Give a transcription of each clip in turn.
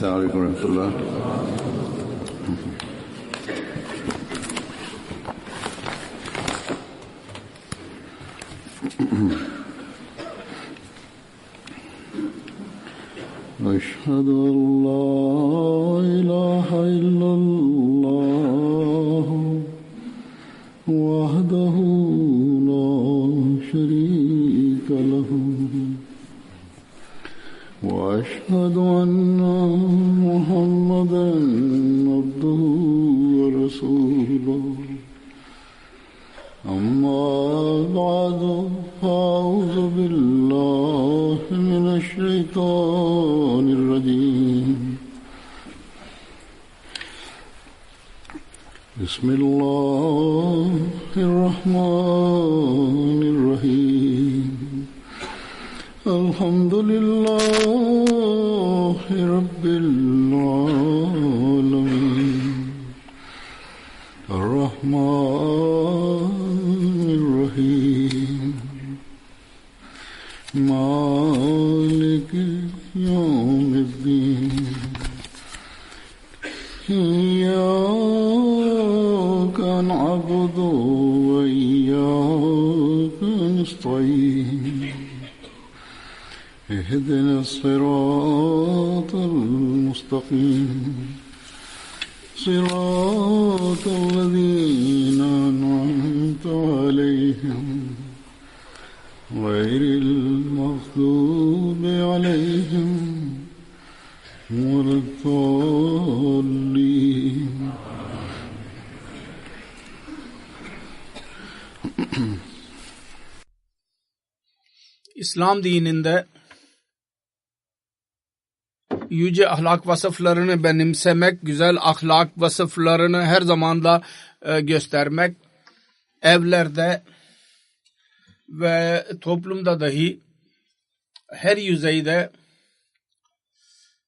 السلام عليكم ورحمة الله. أشهد أن لا إله إلا الله وحده لا شريك له وأشهد أن محمدا عبده ورسوله أما بعد فأعوذ بالله من الشيطان الرجيم بسم الله الرحمن الرحيم الحمد لله رب العالمين الرحمن الرحيم مالك يوم الدين إياك نعبد وإياك نستعين اهدنا الصراط المستقيم صراط الذين أنعمت عليهم غير المغضوب عليهم ولا الضالين. İslam dininde yüce ahlak vasıflarını benimsemek, güzel ahlak vasıflarını her zaman da göstermek, evlerde ve toplumda dahi her yüzeyde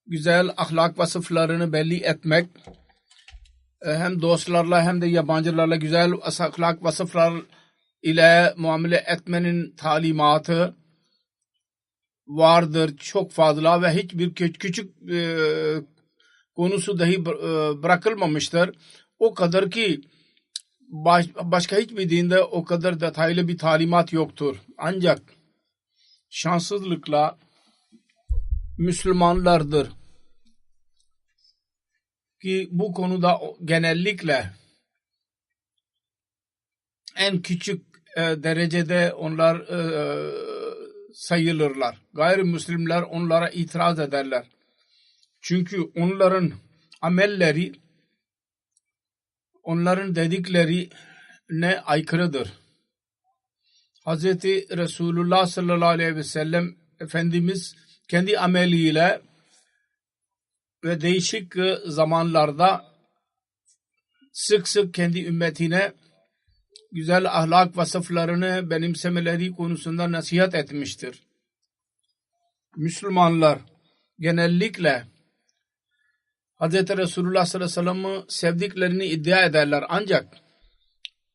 güzel ahlak vasıflarını belli etmek, hem dostlarla hem de yabancılarla güzel ahlak vasıflar ile muamele etmenin talimatı vardır çok fazla ve hiçbir küçük konusu dahi bırakılmamıştır. O kadar ki başka hiçbir dinde o kadar detaylı bir talimat yoktur. Ancak şanssızlıkla Müslümanlardır ki bu konuda genellikle en küçük derecede onlar sayılırlar. Gayrimüslimler onlara itiraz ederler. Çünkü onların amelleri, onların dediklerine aykırıdır. Hz. Resulullah sallallahu aleyhi ve sellem Efendimiz kendi ameliyle ve değişik zamanlarda sık sık kendi ümmetine güzel ahlak vasıflarını benimsemeleri konusunda nasihat etmiştir. Müslümanlar genellikle Hz. Resulullah sallallahu aleyhi ve sellem'i sevdiklerini iddia ederler. Ancak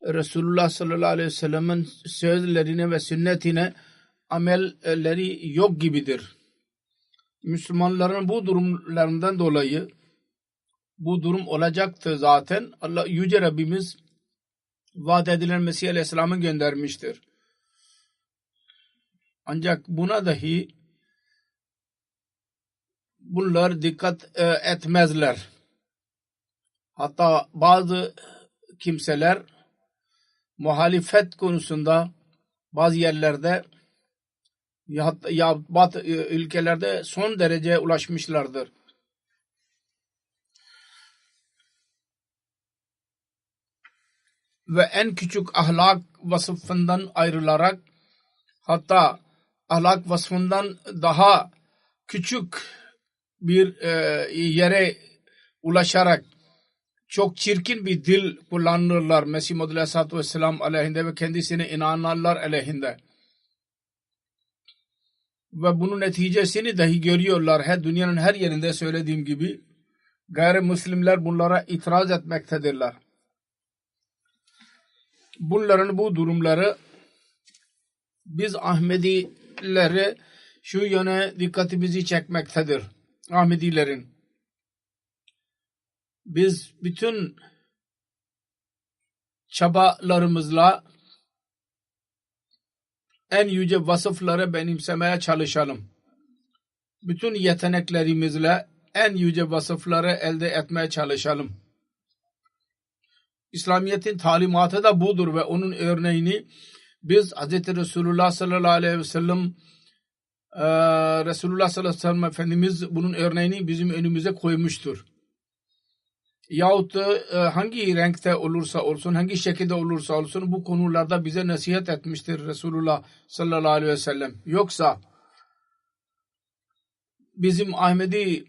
Resulullah sallallahu aleyhi ve sellem'in sözlerine ve sünnetine amelleri yok gibidir. Müslümanların bu durumlarından dolayı bu durum olacaktı zaten. Allah Yüce Rabbimiz vaat edilen Mesih Aleyhisselam'ı göndermiştir. Ancak buna dahi bunlar dikkat etmezler. Hatta bazı kimseler muhalefet konusunda bazı yerlerde ya Batı ülkelerde son derece ulaşmışlardır. Ve en küçük ahlak vasfından ayrılarak, hatta ahlak vasfından daha küçük bir yere ulaşarak çok çirkin bir dil kullanırlar Mesih Muhammed Aleyhisselatü Vesselam aleyhinde ve kendisine inananlar aleyhinde. Ve bunun neticesini dahi görüyorlar. Dünyanın her yerinde söylediğim gibi gayrimüslimler bunlara itiraz etmektedirler. Bunların bu durumları biz Ahmedileri şu yöne dikkatimizi çekmektedir. Ahmedilerin biz bütün çabalarımızla en yüce vasıfları benimsemeye çalışalım. Bütün yeteneklerimizle en yüce vasıfları elde etmeye çalışalım. İslamiyet'in talimatı da budur ve onun örneğini biz Hz. Resulullah sallallahu aleyhi ve sellem Resulullah sallallahu aleyhi ve sellem Efendimiz bunun örneğini bizim önümüze koymuştur. Yahut hangi renkte olursa olsun, hangi şekilde olursa olsun bu konularda bize nasihat etmiştir Resulullah sallallahu aleyhi ve sellem. Yoksa bizim Ahmedi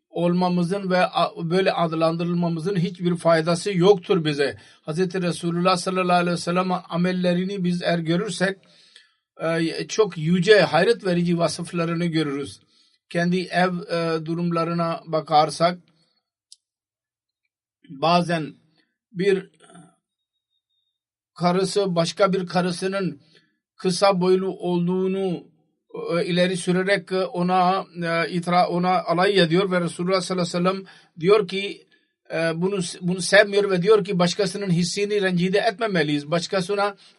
olmamızın ve böyle adlandırılmamızın hiçbir faydası yoktur bize. Hz. Resulullah sallallahu aleyhi ve sellem amellerini biz eğer görürsek çok yüce, hayret verici vasıflarını görürüz. Kendi ev durumlarına bakarsak bazen bir karısı başka bir karısının kısa boylu olduğunu ileri sürerek ona alay ediyor ve Resulullah sallallahu aleyhi ve sellem diyor ki bunu sevmiyor ve diyor ki başkasının hissini rencide etmemeliyiz.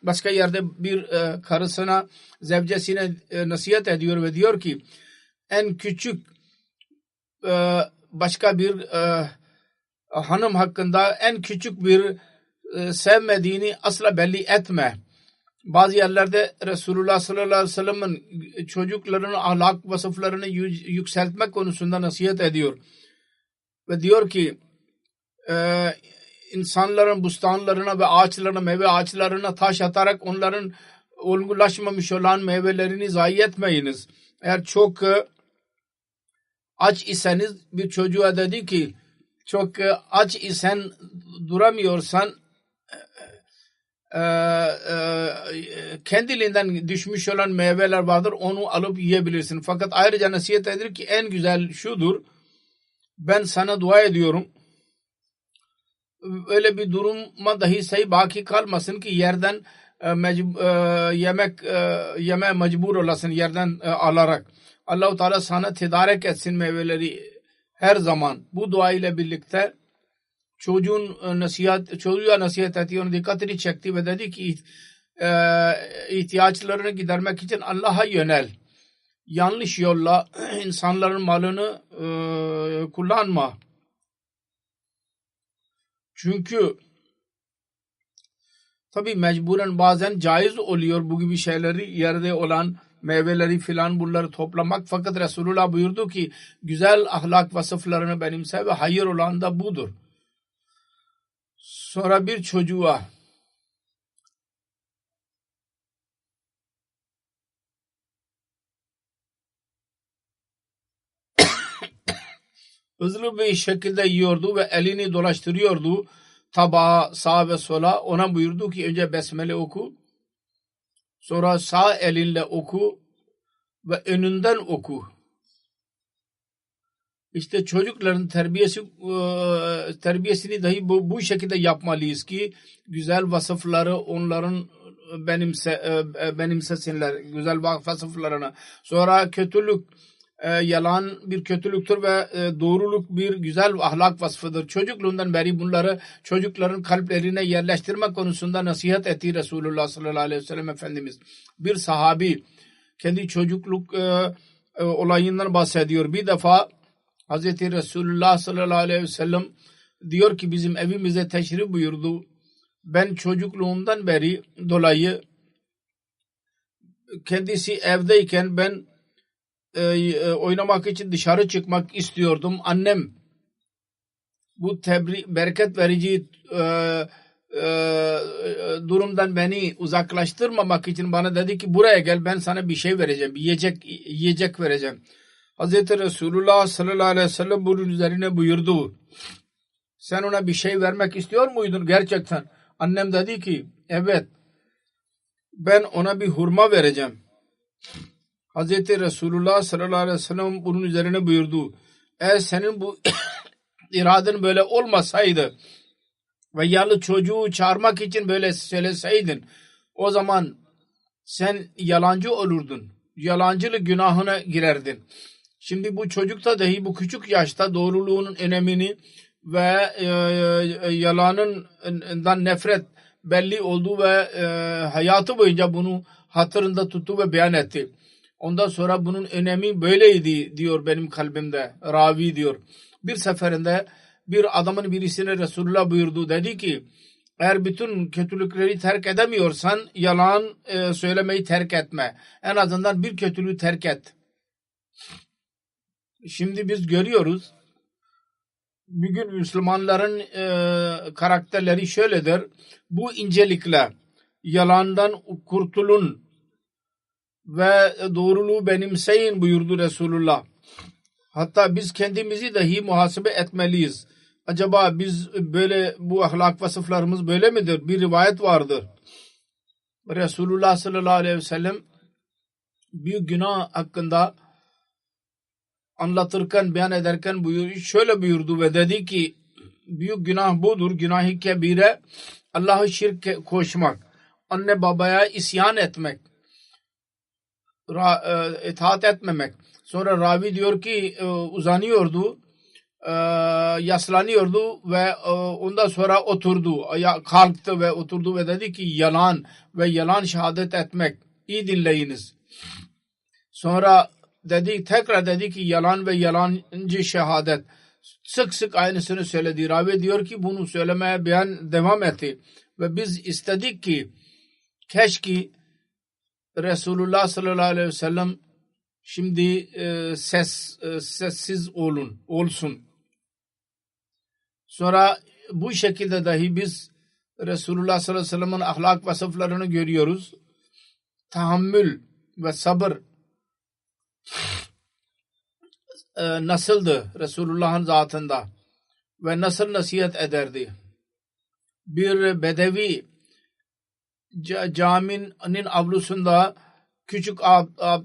Başka yerde bir karısına, zevcesine nasihat ediyor ve diyor ki en küçük başka bir hanım hakkında en küçük bir sevmediğini asla belli etme. Bazı yerlerde Resulullah sallallahu aleyhi ve sellem'in çocuklarının ahlak vasıflarını yükseltmek konusunda nasihat ediyor. Ve diyor ki insanların bustanlarına ve ağaçlarına, meyve ağaçlarına taş atarak onların olgunlaşmamış olan meyvelerini zayi etmeyiniz. Eğer çok aç iseniz, bir çocuğa dedi ki çok aç isen duramıyorsan kendiliğinden düşmüş olan meyveler vardır, onu alıp yiyebilirsin. Fakat ayrıca nasihat edilir ki en güzel şudur, ben sana dua ediyorum, öyle bir duruma dahi sayı baki kalmasın ki yerden yeme mecbur olasın yerden alarak. Allah-u Teala sana tedarik etsin meyveleri her zaman. Bu dua ile birlikte çocuğa nasihat etti, onun dikkatini çekti ve dedi ki ihtiyaçlarını gidermek için Allah'a yönel. Yanlış yolla insanların malını kullanma. Çünkü tabi mecburen bazen caiz oluyor bu gibi şeyleri, yerde olan meyveleri filan bunları toplamak. Fakat Resulullah buyurdu ki güzel ahlak vasıflarını benimse ve hayır olan da budur. Sonra bir çocuğa hızlı bir şekilde yiyordu ve elini dolaştırıyordu tabağa sağa ve sola. Ona buyurdu ki önce besmele oku, sonra sağ elinle oku ve önünden oku. İşte çocukların terbiyesini dahi bu şekilde yapmalıyız ki güzel vasıfları onların benimsesinler, güzel vasıflarını. Sonra kötülük yalan bir kötülüktür ve doğruluk bir güzel ahlak vasfıdır. Çocukluğundan beri bunları çocukların kalplerine yerleştirme konusunda nasihat etti Resulullah sallallahu aleyhi ve sellem Efendimiz. Bir sahabi kendi çocukluk olayından bahsediyor. Bir defa Hz. Resulullah sallallahu aleyhi ve sellem diyor ki bizim evimize teşrif buyurdu. Ben çocukluğumdan beri dolayı kendisi evdeyken ben oynamak için dışarı çıkmak istiyordum. Annem bu bereket verici durumdan beni uzaklaştırmamak için bana dedi ki buraya gel, ben sana bir şey vereceğim, yiyecek vereceğim. Hz. Resulullah sallallahu aleyhi ve sellem bunun üzerine buyurdu. Sen ona bir şey vermek istiyor muydun gerçekten? Annem dedi ki evet, ben ona bir hurma vereceğim. Hz. Resulullah sallallahu aleyhi ve sellem bunun üzerine buyurdu. Eğer senin bu iraden böyle olmasaydı ve yalı çocuğu çağırmak için böyle söyleseydin, o zaman sen yalancı olurdun. Yalancılık günahına girerdin. Şimdi bu çocukta dahi bu küçük yaşta doğruluğunun önemini ve yalanından nefret belli oldu ve hayatı boyunca bunu hatırında tuttu ve beyan etti. Ondan sonra bunun önemi böyleydi diyor benim kalbimde. Ravi diyor. Bir seferinde bir adamın birisine Resulullah buyurdu. Dedi ki eğer bütün kötülükleri terk edemiyorsan yalan söylemeyi terk etme. En azından bir kötülüğü terk et. Şimdi biz görüyoruz. Bugün Müslümanların karakterleri şöyledir. Bu incelikle yalandan kurtulun ve doğruluğu benimseyin buyurdu Resulullah. Hatta biz kendimizi dahi muhasebe etmeliyiz. Acaba biz böyle bu ahlak vasıflarımız böyle midir? Bir rivayet vardır. Resulullah sallallahu aleyhi ve sellem büyük günah hakkında anlatırken, beyan ederken şöyle buyurdu ve dedi ki büyük günah budur. Günah-ı kebire Allah'a şirk koşmak, anne babaya isyan etmek, itaat etmemek. Sonra ravi diyor ki uzanıyordu, yaslanıyordu ve ondan sonra oturdu, kalktı ve oturdu ve dedi ki yalan ve yalan şehadet etmek. İyi dinleyiniz. Sonra tekrar dedi ki yalan ve yalancı şehadet. Sık sık aynısını söyledi. Ravi diyor ki bunu söylemeye devam etti. Ve biz istedik ki keşke Resulullah sallallahu aleyhi ve sellem şimdi sessiz olsun. Sonra bu şekilde dahi biz Resulullah sallallahu aleyhi ve sellem'in ahlak vasıflarını görüyoruz. Tahammül ve sabır nasıldı Resulullah'ın zatında ve nasıl nasihat ederdi. Bir bedevi caminin avlusunda küçük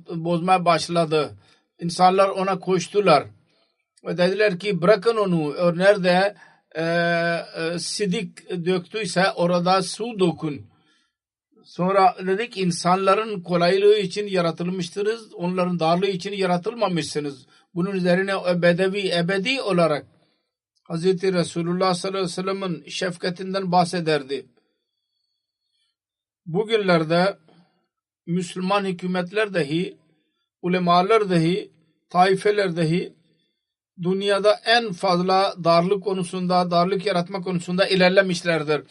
bozmaya başladı. İnsanlar ona koştular ve dediler ki bırakın onu. Nerede sidik döktüyse orada su dökün. Sonra dedik insanların kolaylığı için yaratılmıştınız. Onların darlığı için yaratılmamışsınız. Bunun üzerine bedevi ebedi olarak Hazreti Resulullah sallallahu aleyhi ve sellem'in şefkatinden bahsederdi. Bugünlerde Müslüman hükümetler dahi, ulemalar dahi, taifeler dahi dünyada en fazla darlık yaratma konusunda ilerlemişlerdir.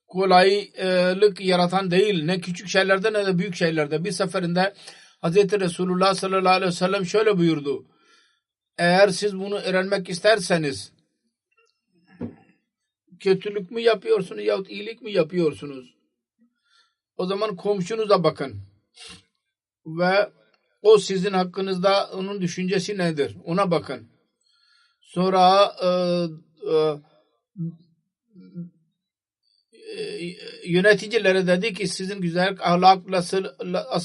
Kolaylık yaratan değil, ne küçük şeylerde ne de büyük şeylerde. Bir seferinde Hazreti Resulullah sallallahu aleyhi ve sellem şöyle buyurdu. Eğer siz bunu öğrenmek isterseniz kötülük mü yapıyorsunuz yahut iyilik mi yapıyorsunuz? O zaman komşunuza bakın. Ve o sizin hakkınızda onun düşüncesi nedir? Ona bakın. Sonra yöneticilere dedi ki sizin güzel ahlak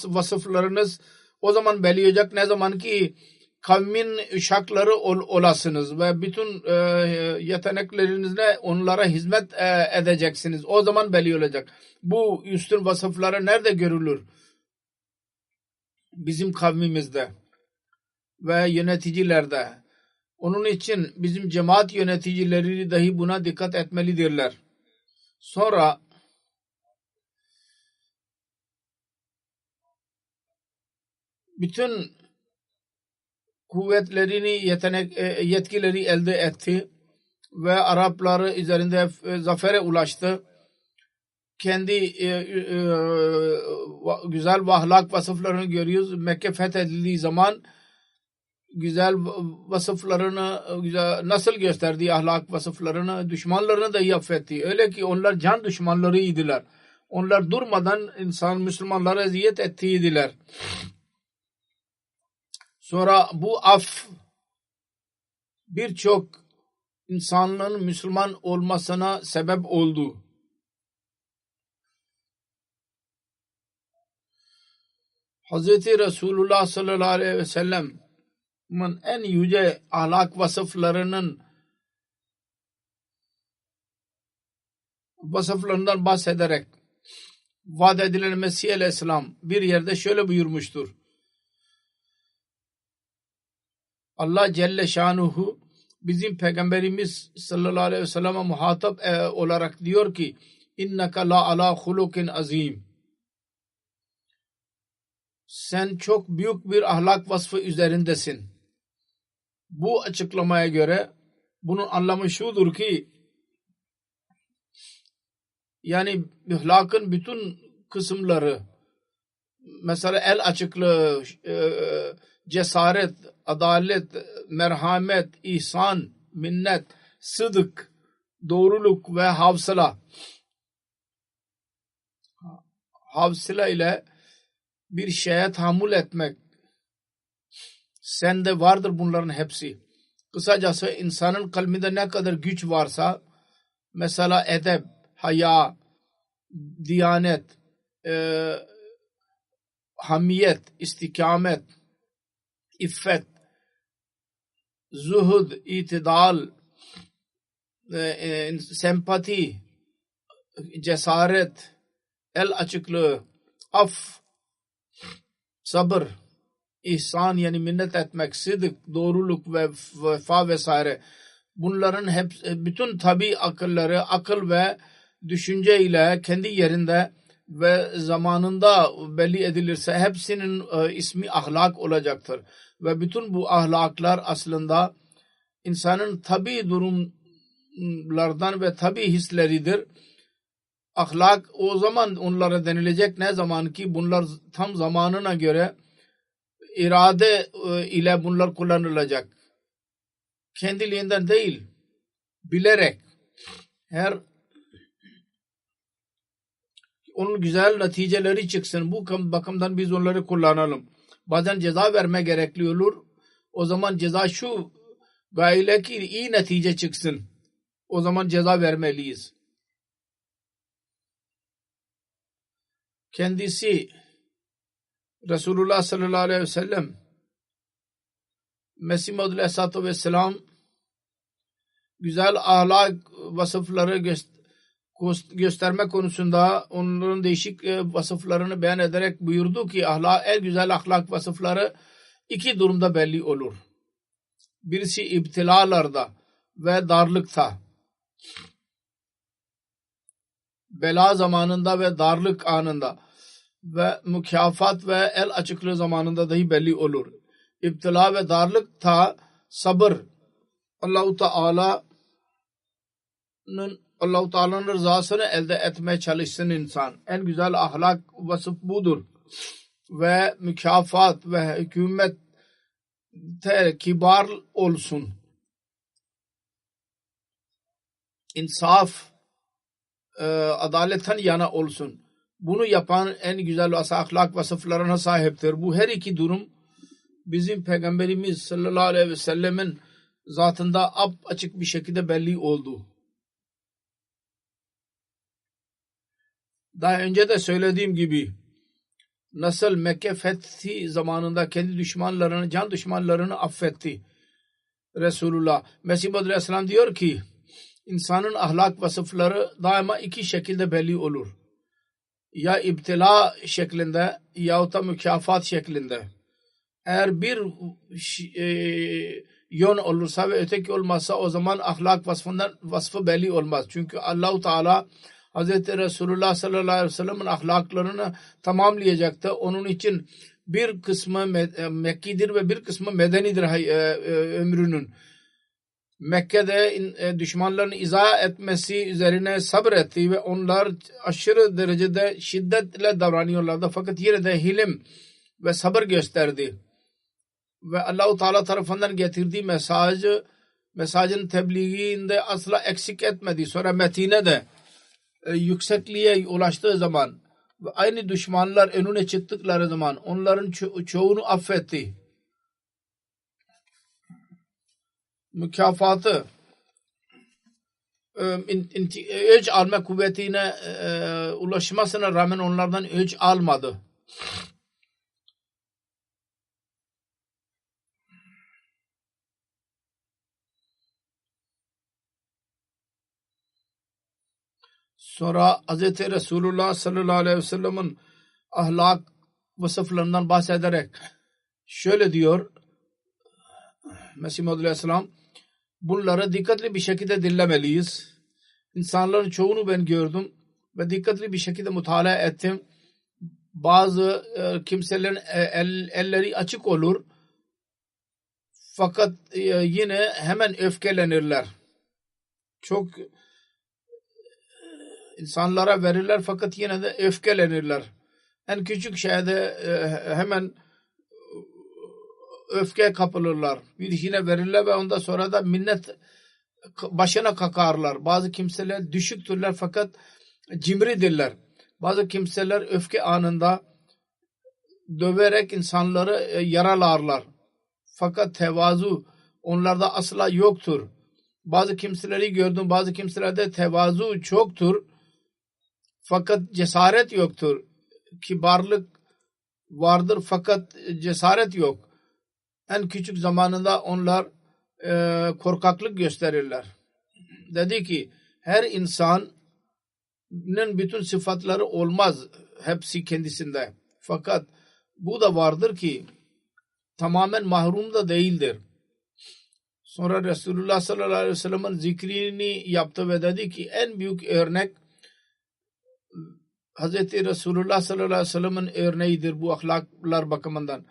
vasıflarınız o zaman belli olacak ne zaman ki kavmin uşakları olasınız ve bütün yeteneklerinizle onlara hizmet edeceksiniz. O zaman belli olacak. Bu üstün vasıfları nerede görülür? Bizim kavmimizde ve yöneticilerde. Onun için bizim cemaat yöneticileri dahi buna dikkat etmelidirler. Sonra bütün kuvvetlerini, yetkileri elde etti ve Arapları üzerinde zafere ulaştı. Kendi güzel ahlak vasıflarını görüyoruz. Mekke fethedildiği zaman güzel vasıflarını nasıl gösterdiği ahlak vasıflarını, düşmanlarını da affetti. Öyle ki onlar can düşmanlarıydılar. Onlar durmadan Müslümanlara eziyet ettiydiler. Sonra bu af birçok insanların Müslüman olmasına sebep oldu. Hazreti Resulullah sallallahu aleyhi ve sellem'in en yüce ahlak vasıflarından bahsederek vaat edilen Mesih aleyhisselam bir yerde şöyle buyurmuştur. Allah Celle Şanuhu bizim Peygamberimiz sallallahu aleyhi ve sellem'e muhatap olarak diyor ki inneka la ala hulukin azim. Sen çok büyük bir ahlak vasfı üzerindesin. Bu açıklamaya göre bunun anlamı şudur ki yani ahlakın bütün kısımları mesela el açıklığı, cesaret, adalet, merhamet, ihsan, minnet, sıdık, doğruluk ve havsala. Havsala ile bir şeye tahammül etmek. Sende vardır bunların hepsi. Kısacası insanın kalbinde ne kadar güç varsa mesela edep, haya, diyanet, hamiyet, istikamet, iffet, zuhud, itidal, sempati, cesaret, el açıklığı, af, sabır, ihsan yani minnet etmek, sıdık, doğruluk ve vefa vesaire. Bunların bütün tabi akılları, akıl ve düşünce ile kendi yerinde ve zamanında belli edilirse hepsinin ismi ahlak olacaktır. Ve bütün bu ahlaklar aslında insanın tabi durumlardan ve tabi hisleridir. Ahlak o zaman onlara denilecek ne zaman ki bunlar tam zamanına göre irade ile bunlar kullanılacak. Kendiliğinden değil, bilerek her onun güzel neticeleri çıksın. Bu bakımdan biz onları kullanalım. Bazen ceza verme gerekli olur. O zaman ceza şu gayle ki iyi netice çıksın. O zaman ceza vermeliyiz. Kendisi Resulullah sallallahu aleyhi ve sellem Mesih Maud aleyhissalatu vesselam güzel ahlak vasıfları gösterme konusunda onların değişik vasıflarını beyan ederek buyurdu ki en güzel ahlak vasıfları iki durumda belli olur. Birisi ibtilalarda ve darlıkta. Bela zamanında ve darlık anında ve mükafat ve el açıklığı zamanında dahi belli olur. İbtila ve darlıkta sabır Allah-u Teala'nın rızasını elde etmeye çalışsın insan. En güzel ahlak vasıf budur. Ve mükafat ve hükümette kibar olsun. İnsaf, adaletten yana olsun. Bunu yapan en güzel ahlak vasıflarına sahiptir. Bu her iki durum bizim Peygamberimiz sallallahu aleyhi ve sellemin zatında açık bir şekilde belli oldu. Daha önce de söylediğim gibi nasıl Mekke fethi zamanında kendi düşmanlarını, can düşmanlarını affetti Resulullah. Mesih Maud aleyhisselam diyor ki insanın ahlak vasıfları daima iki şekilde belli olur. Ya ibtila şeklinde yahut da mükafat şeklinde. Eğer bir yön olursa ve öteki olmazsa o zaman ahlak vasfı belli olmaz. Çünkü Allah-u Teala Hazreti Resulullah sallallahu aleyhi ve sellem'in ahlaklarını tamamlayacaktı. Onun için bir kısmı Mekki'dir ve bir kısmı Medeni'dir ömrünün. Mekke'de düşmanlarını izah etmesi üzerine sabretti ve onlar aşırı derecede şiddetle davranıyorlardı. Fakat yine de hilim ve sabır gösterdi. Ve Allah-u Teala tarafından getirdiği mesajın tebliğinde asla eksik etmedi. Sonra Medine'de yüksekliğe ulaştığı zaman ve aynı düşmanlar önüne çıktıkları zaman onların çoğunu affetti. Mükafatı öç alma kuvvetine ulaşmasına rağmen onlardan öç almadı. Sonra Hz. Resulullah sallallahu aleyhi ve sellem'in ahlak vasıflarından bahsederek şöyle diyor Mesih Maud aleyhisselam bunları dikkatli bir şekilde dinlemeliyiz. İnsanların çoğunu ben gördüm ve dikkatli bir şekilde mutala ettim. Bazı kimselerin elleri açık olur fakat yine hemen öfkelenirler. Çok insanlara verirler fakat yine de öfkelenirler. En küçük şeyde hemen öfke kapılırlar. Birisine verirler ve ondan sonra da minnet başına kakarlar. Bazı kimseler düşüktürler fakat cimridirler. Bazı kimseler öfke anında döverek insanları yaralarlar. Fakat tevazu onlarda asla yoktur. Bazı kimseleri gördüm. Bazı kimselerde tevazu çoktur. Fakat cesaret yoktur. Kibarlık vardır fakat cesaret yok. En küçük zamanında onlar korkaklık gösterirler. Dedi ki her insanın bütün sıfatları olmaz hepsi kendisinde. Fakat bu da vardır ki tamamen mahrum da değildir. Sonra Resulullah sallallahu aleyhi ve sellem'in zikrini yaptı ve dedi ki en büyük örnek Hazreti Resulullah sallallahu aleyhi ve sellem'in örneğidir bu ahlaklar bakımından.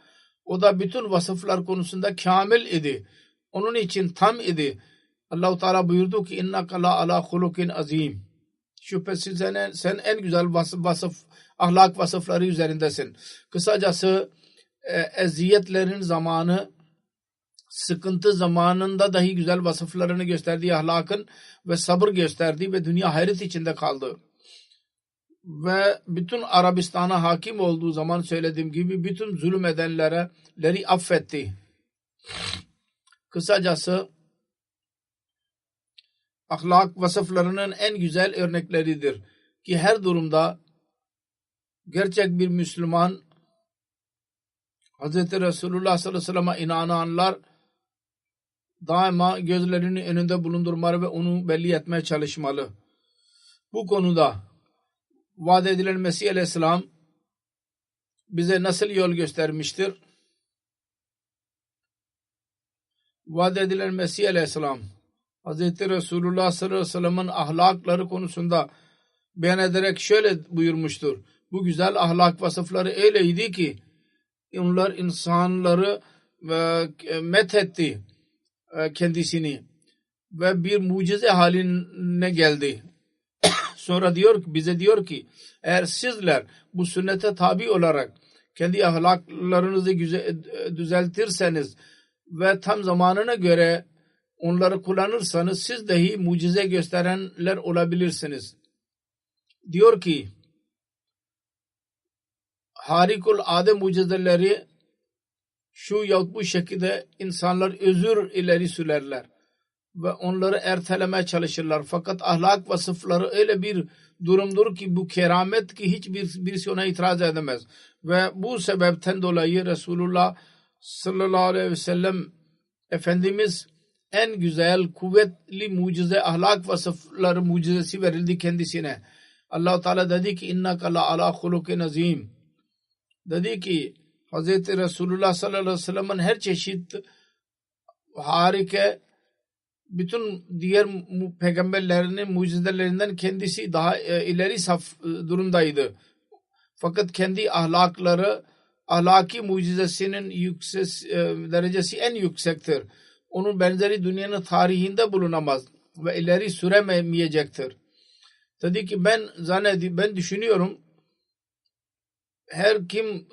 O da bütün vasıflar konusunda kamil idi. Onun için tam idi. Allah-u Teala buyurdu ki innaka la ala hulukin azim. Şüphesiz sen en güzel ahlak vasıfları üzerindesin. Kısacası eziyetlerin zamanı, sıkıntı zamanında dahi güzel vasıflarını gösterdiği ahlakın ve sabır gösterdiği ve dünya hayret içinde kaldı. Ve bütün Arabistan'a hakim olduğu zaman söylediğim gibi bütün zulüm edenleri affetti. Kısacası ahlak vasıflarının en güzel örnekleridir ki her durumda gerçek bir Müslüman Hz. Resulullah sallallahu aleyhi ve sellem'e inananlar daima gözlerini önünde bulundurmalı ve onu belli etmeye çalışmalı. Bu konuda vaat edilen Mesih aleyhisselam bize nasıl yol göstermiştir? Vaat edilen Mesih aleyhisselam Hz. Resulullah sallallahu aleyhi ve sellem'in ahlakları konusunda beyan ederek şöyle buyurmuştur. Bu güzel ahlak vasıfları öyleydi ki onlar insanları methetti kendisini ve bir mucize haline geldi. Sonra bize diyor ki eğer sizler bu sünnete tabi olarak kendi ahlaklarınızı düzeltirseniz ve tam zamanına göre onları kullanırsanız siz dahi mucize gösterenler olabilirsiniz. Diyor ki harikulade mucizeleri şu yahut bu şekilde insanlar özür ileri sürerler ve onları ertelemeye çalışırlar. Fakat ahlak vasıfları öyle bir durumdur ki bu keramet ki hiçbirisi ona itiraz edemez. Ve bu sebepten dolayı Resulullah sallallahu aleyhi ve sellem Efendimiz en güzel, kuvvetli mucize, ahlak vasıfları mucizesi verildi kendisine. Allah-u Teala dedi ki innaka la ala hulukin azim. Dedi ki Hz. Resulullah sallallahu aleyhi ve sellem'in her çeşit harika bütün diğer peygamberlerinin mucizelerinden kendisi daha ileri saf durumdaydı. Fakat kendi ahlaki mucizesinin derecesi en yüksektir. Onun benzeri dünyanın tarihinde bulunamaz ve ileri süremeyecektir. Dedi ki ben düşünüyorum her kim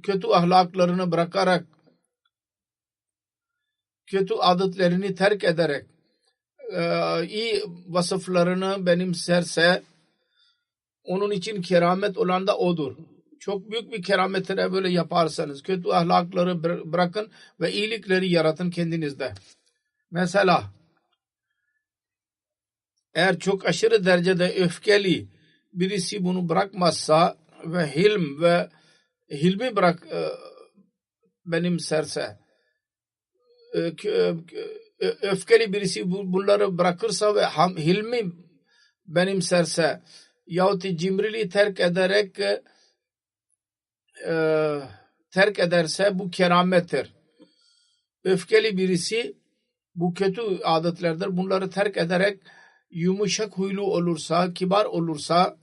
kötü ahlaklarını bırakarak kötü adetlerini terk ederek iyi vasıflarını benimserse onun için keramet olan da odur. Çok büyük bir kerametine böyle yaparsanız kötü ahlakları bırakın ve iyilikleri yaratın kendinizde. Mesela eğer çok aşırı derecede öfkeli birisi bunu bırakmazsa ve hilmi benimserse öfkeli birisi bunları bırakırsa ve hilmi benimserse yahut cimriliği terk ederse bu keramettir. Öfkeli birisi Bu kötü adetlerdir. Bunları terk ederek yumuşak huylu olursa, kibar olursa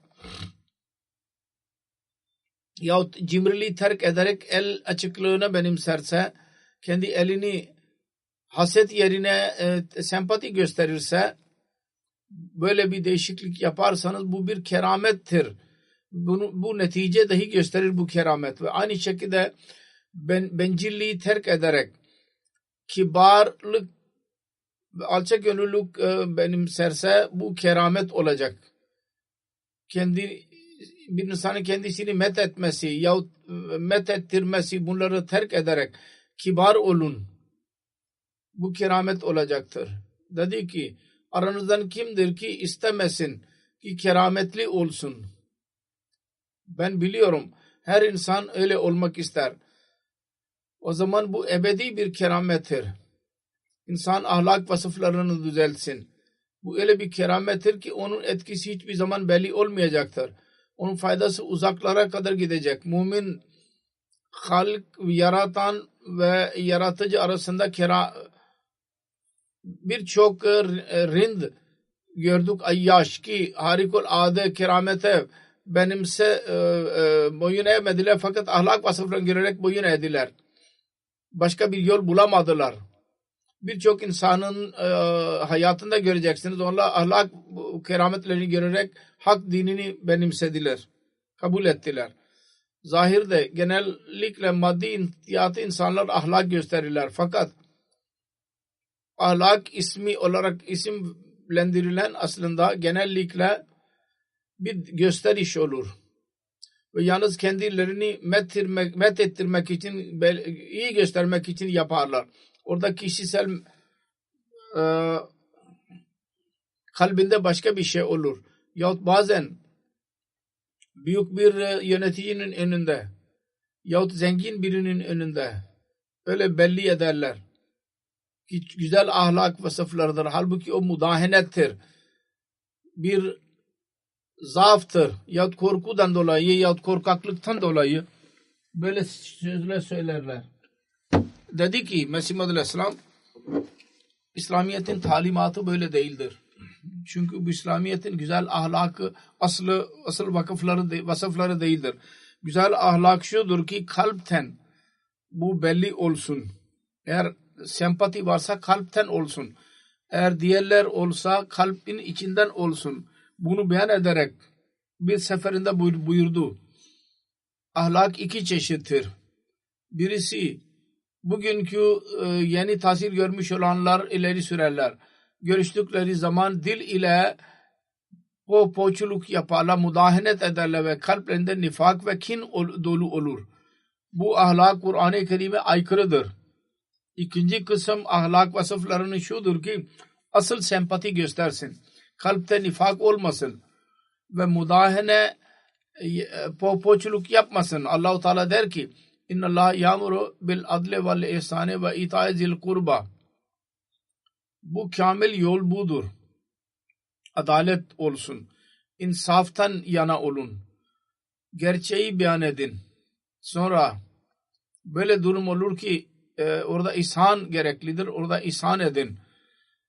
yahut cimriliği terk ederek el açıklığına benimserse, kendi elini haset yerine sempati gösterirse, böyle bir değişiklik yaparsanız bu bir keramettir. Bu netice dahi gösterir bu keramet. Ve aynı şekilde bencilliği terk ederek kibarlık ve alçak gönüllülük benimserse bu keramet olacak. Bir insanın kendisini met etmesi yahut met ettirmesi, bunları terk ederek kibar olun. Bu keramet olacaktır. Dedi ki aranızdan kimdir ki istemesin ki kerametli olsun? Ben biliyorum her insan öyle olmak ister. O zaman bu ebedi bir keramettir. İnsan ahlak vasıflarını düzeltsin. Bu öyle bir keramettir ki onun etkisi hiçbir zaman belli olmayacaktır. Onun faydası uzaklara kadar gidecek. Mümin, halk, yaratan ve yaratıcı arasında birçok rind gördük. Ayyaş ki harikulade keramete boyun eğmediler, fakat ahlak vasıflarını görerek boyun eğdiler. Başka bir yol bulamadılar. Birçok insanın hayatında göreceksiniz. Onlar ahlak kerametlerini görerek hak dinini benimsediler. Kabul ettiler. Zahirde genellikle maddi ihtiyatı insanlar ahlak gösterirler. Fakat ahlak ismi olarak isimlendirilen aslında genellikle bir gösteriş olur. Ve yalnız kendilerini met ettirmek için, iyi göstermek için yaparlar. Orada kişisel kalbinde başka bir şey olur. Yahut bazen büyük bir yöneticinin önünde yahut zengin birinin önünde öyle belli ederler ki güzel ahlak vasıflarıdır. Halbuki o mudahenettir. Bir zaaftır. Yahut korkudan dolayı yahut korkaklıktan dolayı böyle sözler söylerler. Dedi ki Mesih Muhammed Aleyhisselam, İslamiyet'in talimatı böyle değildir. Çünkü bu İslamiyet'in güzel ahlakı asıl vasıfları değildir. Güzel ahlak şudur ki kalpten bu belli olsun. Eğer sempati varsa kalpten olsun. Eğer diğerler olsa kalbin içinden olsun. Bunu beyan ederek bir seferinde buyurdu. Ahlak iki çeşittir. Birisi bugünkü yeni tahsil görmüş olanlar ileri sürerler. Görüştükleri zaman dil ile poğaçuluk yaparlar, mudahenet ederler ve kalplerinde nifak ve kin dolu olur. Bu ahlak Kur'an-ı Kerim'e aykırıdır. İkinci kısım ahlak vasıflarının şudur ki asıl sempati göstersin. Kalpte nifak olmasın ve mudahene poğaçuluk yapmasın. Allah-u Teala der ki İnna Allah ya'muru bil adli vel ihsani ve ita'i zil kurba. Bu kamil yol budur. Adalet olsun. İnsaftan yana olun. Gerçeği beyan edin. Sonra böyle durum olur ki orada ihsan gereklidir. Orada ihsan edin.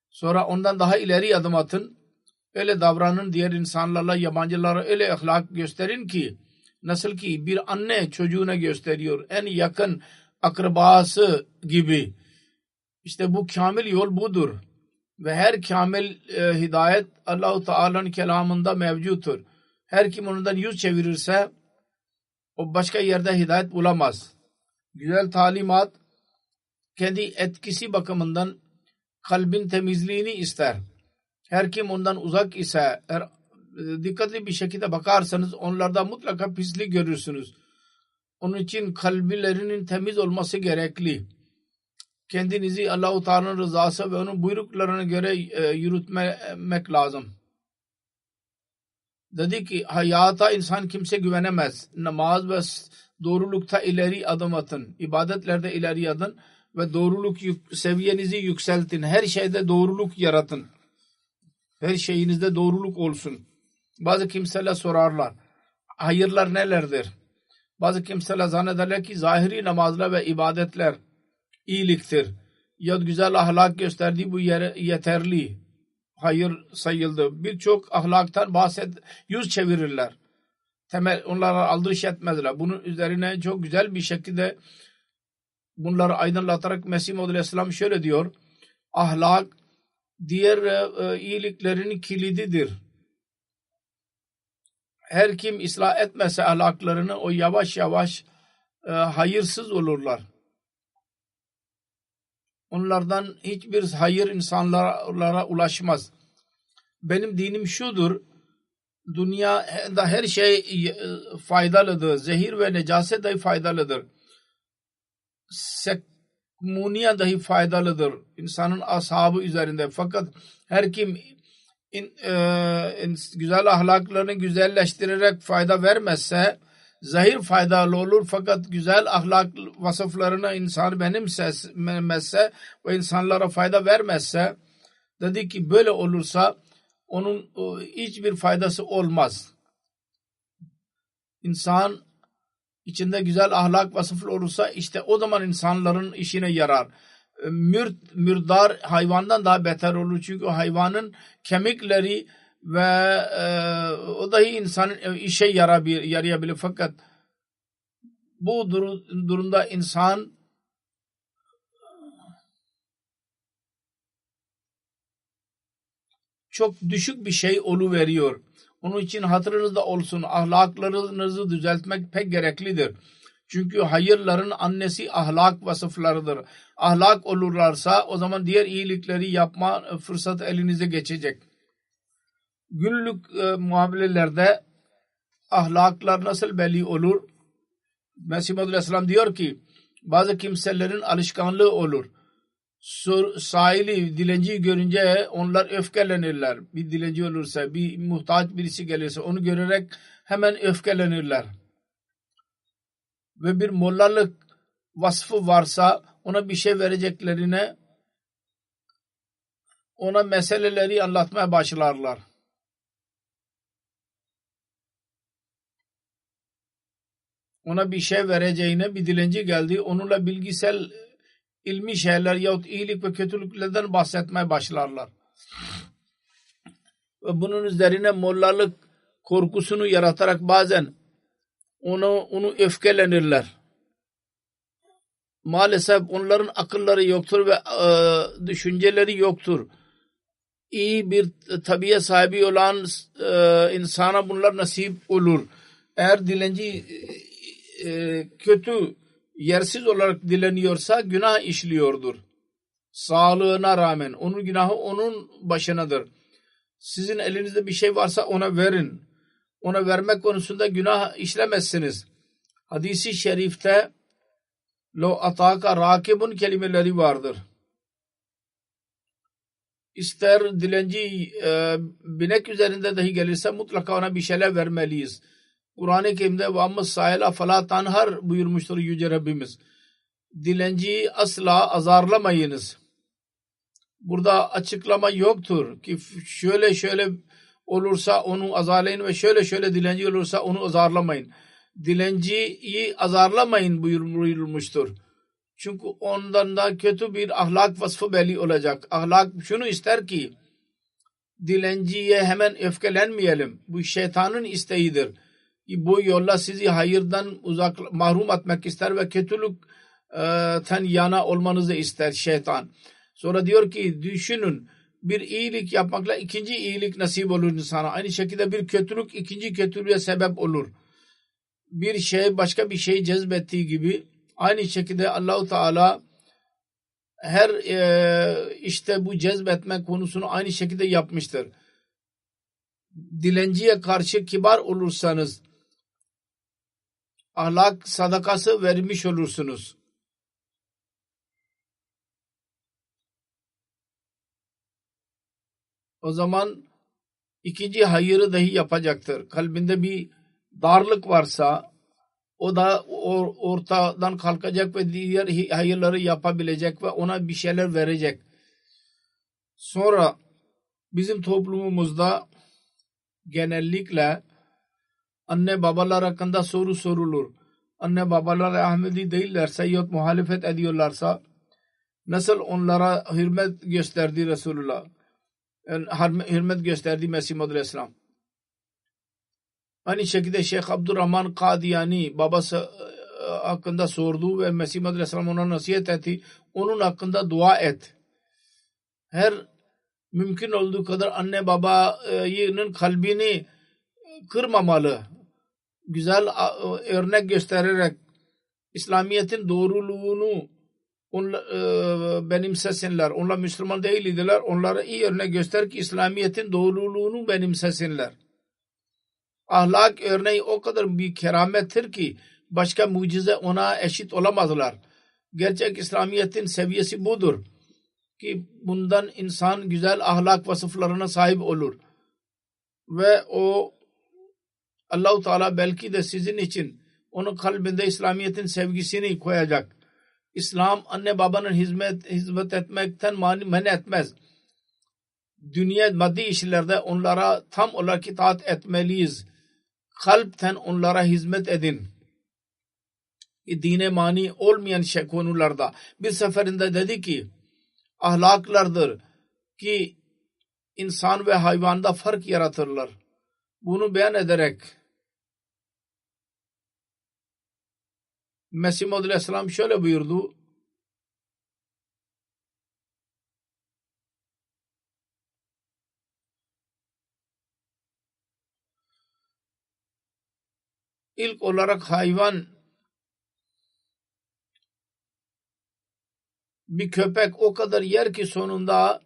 Sonra ondan daha ileri adım atın. Öyle davranın diğer insanlarla, yabancılara öyle ahlak gösterin ki nasıl ki bir anne çocuğuna gösteriyor. En yakın akrabası gibi. İşte bu kamil yol budur. Ve her kamil hidayet Allah-u Teala'nın kelamında mevcuttur. Her kim ondan yüz çevirirse o başka yerde hidayet bulamaz. Güzel talimat kendi etkisi bakımından kalbin temizliğini ister. Her kim ondan uzak ise dikkatli bir şekilde bakarsanız onlarda mutlaka pislik görürsünüz. Onun için kalbilerinin temiz olması gerekli. Kendinizi Allah-u Teala'nın rızası ve onun buyruklarına göre yürütmek lazım. Dedi ki hayata insan kimse güvenemez. Namaz ve doğrulukta ileri adım atın. İbadetlerde ileri atın ve doğruluk seviyenizi yükseltin. Her şeyde doğruluk yaratın. Her şeyinizde doğruluk olsun. Bazı kimseler sorarlar. Hayırlar nelerdir? Bazı kimseler zannederler ki zahiri namazlar ve ibadetler iyiliktir. ya güzel ahlak gösterdi, bu yeterli. Hayır sayıldı. Birçok ahlaktan yüz çevirirler. Onlara aldırış etmezler. Bunun üzerine çok güzel bir şekilde bunları aydınlatarak Mesih Maud Aleyhisselam şöyle diyor: ahlak diğer iyiliklerin kilididir. Her kim ıslah etmezse ahlaklarını, o yavaş yavaş hayırsız olurlar. Onlardan hiçbir hayır insanlara ulaşmaz. Benim dinim şudur: dünyada her şey faydalıdır. Zehir ve necaset dahi faydalıdır. Sekmuniye dahi faydalıdır insanın ashabı üzerinde. Fakat her kim güzel ahlaklarını güzelleştirerek fayda vermezse zahir faydalı olur, fakat güzel ahlak vasıflarını insan benimsemezse ve insanlara fayda vermezse, dedi ki böyle olursa onun hiçbir faydası olmaz. İnsan içinde güzel ahlak vasıflı olursa işte o zaman insanların işine yarar. Mürdar hayvandan daha beter olur, çünkü hayvanın kemikleri ve o dahi insanın işe yarayabilir, fakat bu durumda insan çok düşük bir şey oluveriyor. Onun için hatırınızda olsun, ahlaklarınızı düzeltmek pek gereklidir. Çünkü hayırların annesi ahlak vasıflarıdır. Ahlak olurlarsa o zaman diğer iyilikleri yapma fırsatı elinize geçecek. Günlük muamelelerde ahlaklar nasıl belli olur? Mesih Maud Aleyhisselam diyor ki bazı kimselerin alışkanlığı olur. Sahili dilenci görünce onlar öfkelenirler. Bir dilenci olursa, bir muhtaç birisi gelirse onu görerek hemen öfkelenirler. Ve bir mollalık vasfı varsa ona bir şey vereceklerine ona meseleleri anlatmaya başlarlar. Ona bir şey vereceğine, bir dilenci geldi, onunla bilgisel ilmi şeyler yahut iyilik ve kötülüklerden bahsetmeye başlarlar. Ve bunun üzerine mollalık korkusunu yaratarak bazen onu öfkelenirler. Maalesef onların akılları yoktur ve düşünceleri yoktur. İyi bir tabiye sahibi olan insana bunlar nasip olur. Eğer dilenci kötü, yersiz olarak dileniyorsa günah işliyordur. Sağlığına rağmen onun günahı onun başınadır. Sizin elinizde bir şey varsa ona verin. Ona vermek konusunda günah işlemezsiniz. Hadis-i şerifte lo ataka rakibun kelimeleri vardır. İster dilenci binek üzerinde dahi gelirse mutlaka ona bir şeyler vermeliyiz. Kur'an-ı Kerim'de وَاَمَّ السَّائِلَ فَلَا تَنْهَرْ buyurmuştur Yüce Rabbimiz. Dilenciyi asla azarlamayınız. Burada açıklama yoktur ki şöyle olursa onu azarlayın ve şöyle dilenci olursa onu azarlamayın. Dilenciyi azarlamayın buyurulmuştur. Çünkü ondan da kötü bir ahlak vasfı belli olacak. Ahlak şunu ister ki dilenciye hemen öfkelenmeyelim. Bu şeytanın isteğidir. Bu yolla sizi hayırdan mahrum etmek ister ve kötülükten yana olmanızı ister şeytan. Sonra diyor ki düşünün, bir iyilik yapmakla ikinci iyilik nasip olur insana. Aynı şekilde bir kötülük ikinci kötülüğe sebep olur. Bir şey başka bir şey cezbettiği gibi aynı şekilde Allah-u Teala her işte bu cezbetme konusunu aynı şekilde yapmıştır. Dilenciye karşı kibar olursanız ahlak sadakası vermiş olursunuz. O zaman ikinci hayırı dahi yapacaktır. Kalbinde bir darlık varsa o da ortadan kalkacak ve diğer hayırları yapabilecek ve ona bir şeyler verecek. Sonra bizim toplumumuzda genellikle anne babalar hakkında soru sorulur. Anne babalar Ahmedi değillerse yahut muhalefet ediyorlarsa nasıl onlara hürmet gösterdi Resulullah, yani hürmet gösterdi Mesih Maud Aleyhisselam. Aynı şekilde Şeyh Abdurrahman Kadiyani babası hakkında sordu ve Mesih Maud Aleyhisselam ona nasihat etti. Onun hakkında dua et. Her mümkün olduğu kadar anne babanın kalbini kırmamalı. Güzel örnek göstererek İslamiyet'in doğruluğunu benimsesinler. Onlar Müslüman değildiler. Onlara iyi örnek göster ki İslamiyet'in doğruluğunu benimsesinler. Ahlak örneği o kadar bir keramettir ki başka mucize ona eşit olamazlar. Gerçek İslamiyet'in seviyesi budur ki bundan insan güzel ahlak vasıflarına sahip olur. Ve o Allah-u Teala belki de sizin için onun kalbinde İslamiyet'in sevgisini koyacak. İslam anne babanın hizmet etmekten mani etmez. Dünya maddi işlerde onlara tam olarak itaat etmeliyiz. Kalpten onlara hizmet edin. Dine mani olmayan konularda. Bir seferinde dedi ki ahlaklardır ki insan ve hayvanda fark yaratırlar. Bunu beyan ederek Mesih Maud Aleyhisselam şöyle buyurdu. İlk olarak hayvan bir köpek o kadar yer ki sonunda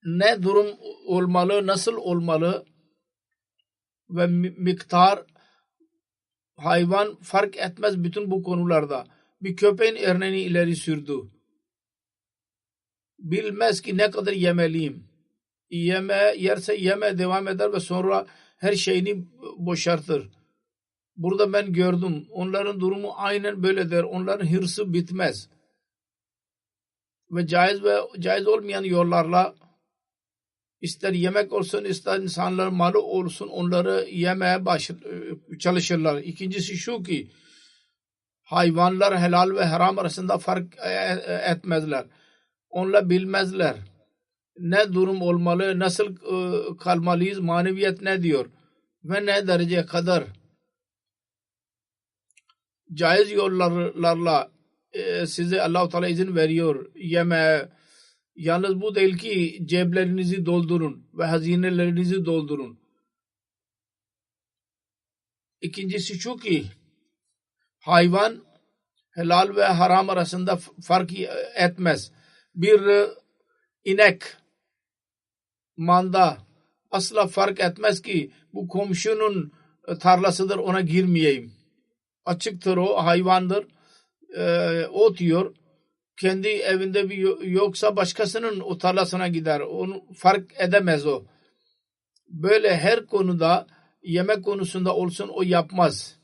ne durum olmalı, nasıl olmalı ve miktar hayvan fark etmez bütün bu konularda. Bir köpeğin örneğini ileri sürdü. Bilmez ki ne kadar yemeliyim. Yerse yeme devam eder ve sonra her şeyini boşaltır. Burada ben gördüm. Onların durumu aynen böyledir. Onların hırsı bitmez. Ve caiz olmayan yollarla ister yemek olsun ister insanların malı olsun onları yemeye çalışırlar. İkincisi şu ki hayvanlar helal ve haram arasında fark etmezler. Onlar bilmezler. Ne durum olmalı, nasıl kalmalıyız, maneviyat ne diyor ve ne dereceye kadar caiz yollarla size Allah-u Teala izin veriyor yemeye. Yalnız bu değil ki ceplerinizi doldurun ve hazinelerinizi doldurun. İkincisi şu ki hayvan helal ve haram arasında fark etmez. Bir inek manda asla fark etmez ki bu komşunun tarlasıdır ona girmeyeyim. Açıktır o hayvandır. Ot yiyor. Kendi evinde bir yoksa başkasının o tarlasına gider. Onu fark edemez o. Böyle her konuda yemek konusunda olsun o yapmaz.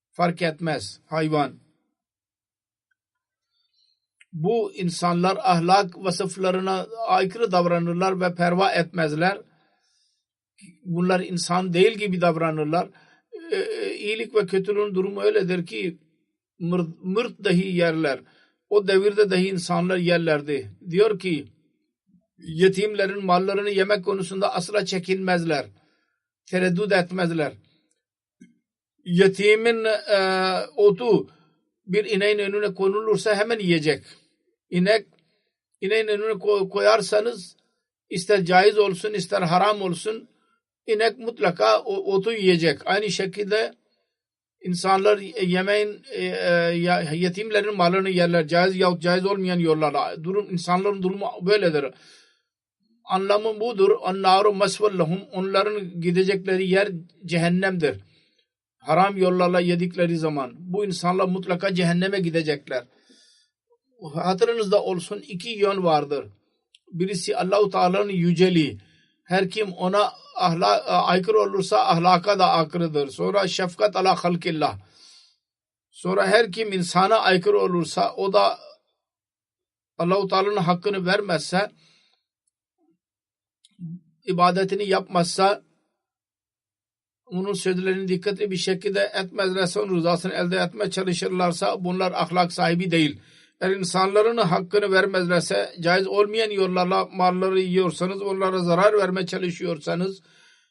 Fark etmez hayvan. Bu insanlar ahlak vasıflarına aykırı davranırlar ve perva etmezler. Bunlar insan değil gibi davranırlar. İyilik ve kötülüğün durumu öyledir ki mırt dahi yerler. O devirde dahi insanlar yerlerdi. Diyor ki yetimlerin mallarını yemek konusunda asla çekinmezler. Tereddüt etmezler. Yetimin otu bir ineğin önüne konulursa hemen yiyecek. İneğin önüne koyarsanız ister caiz olsun ister haram olsun inek mutlaka o otu yiyecek. Aynı şekilde insanlar yetimlerin malını yerler. Caiz yahut caiz olmayan yollarla. İnsanların durumu böyledir. Anlamı budur. Annâru mesvellahum. Onların gidecekleri yer cehennemdir. Haram yollarla yedikleri zaman. Bu insanlar mutlaka cehenneme gidecekler. Hatırınızda olsun iki yön vardır. Birisi Allah-u Teala'nın yüceliği. Her kim ona aykırı olursa ahlaka da aykırıdır. Sonra şefkat ala halkillah. Sonra her kim insana aykırı olursa o da Allah-u Teala'nın hakkını vermezse ibadetini yapmazsa onun sözlerini dikkatli bir şekilde etmezlerse onun rızasını elde etmeye çalışırlarsa bunlar ahlak sahibi değil. Eğer insanların hakkını vermezlerse, caiz olmayan yollarla malları yiyorsanız, onlara zarar vermeye çalışıyorsanız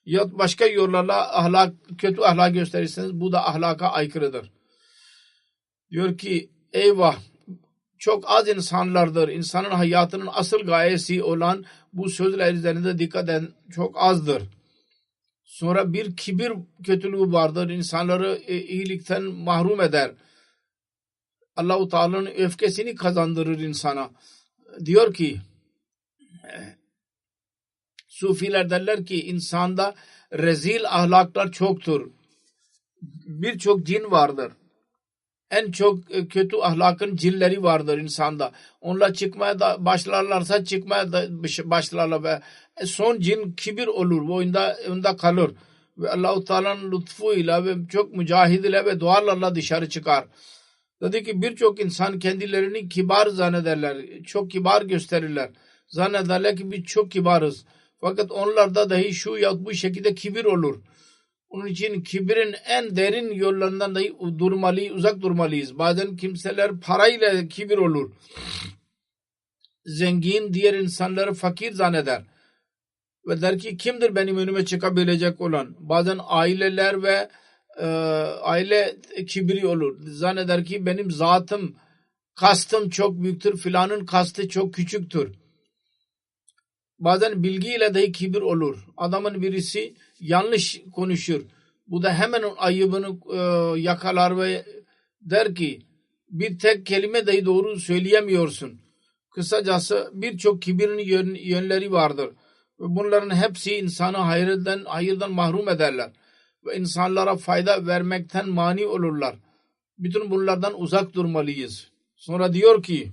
ya başka yollarla kötü ahlak gösterirseniz bu da ahlaka aykırıdır. Diyor ki eyvah, çok az insanlardır. İnsanın hayatının asıl gayesi olan bu sözler üzerinde dikkat eden çok azdır. Sonra bir kibir kötülüğü vardır. İnsanları iyilikten mahrum eder. Allah-u Teala'nın öfkesini kazandırır insana. Diyor ki Sufiler derler ki insanda rezil ahlaklar çoktur. Birçok cin vardır. En çok kötü ahlakın cinleri vardır insanda. Onlar çıkmaya da başlarlarsa çıkmaya da başlarlar ve son cin kibir olur. Bu onda kalır. Ve Allah-u Teala'nın lütfuyla ve çok mücahid ile ve dualarla dışarı çıkar. Dedi ki birçok insan kendilerini kibar zannederler. Çok kibar gösterirler. Zannederler ki biz çok kibarız. Fakat onlarda dahi şu ya bu şekilde kibir olur. Onun için kibirin en derin yollarından dahi uzak durmalıyız. Bazen kimseler parayla kibir olur. Zengin diğer insanları fakir zanneder. Ve der ki kimdir benim önüme çıkabilecek olan. Bazen aileler ve aile kibri olur. Zanneder ki benim zatım, kastım çok büyüktür. Filanın kastı çok küçüktür. Bazen bilgiyle dahi kibir olur. Adamın birisi yanlış konuşur. Bu da hemen ayıbını yakalar ve der ki bir tek kelime dahi doğru söyleyemiyorsun. Kısacası birçok kibirin yönleri vardır. Ve bunların hepsi insanı hayırdan mahrum ederler. Ve insanlara fayda vermekten mani olurlar. Bütün bunlardan uzak durmalıyız. Sonra diyor ki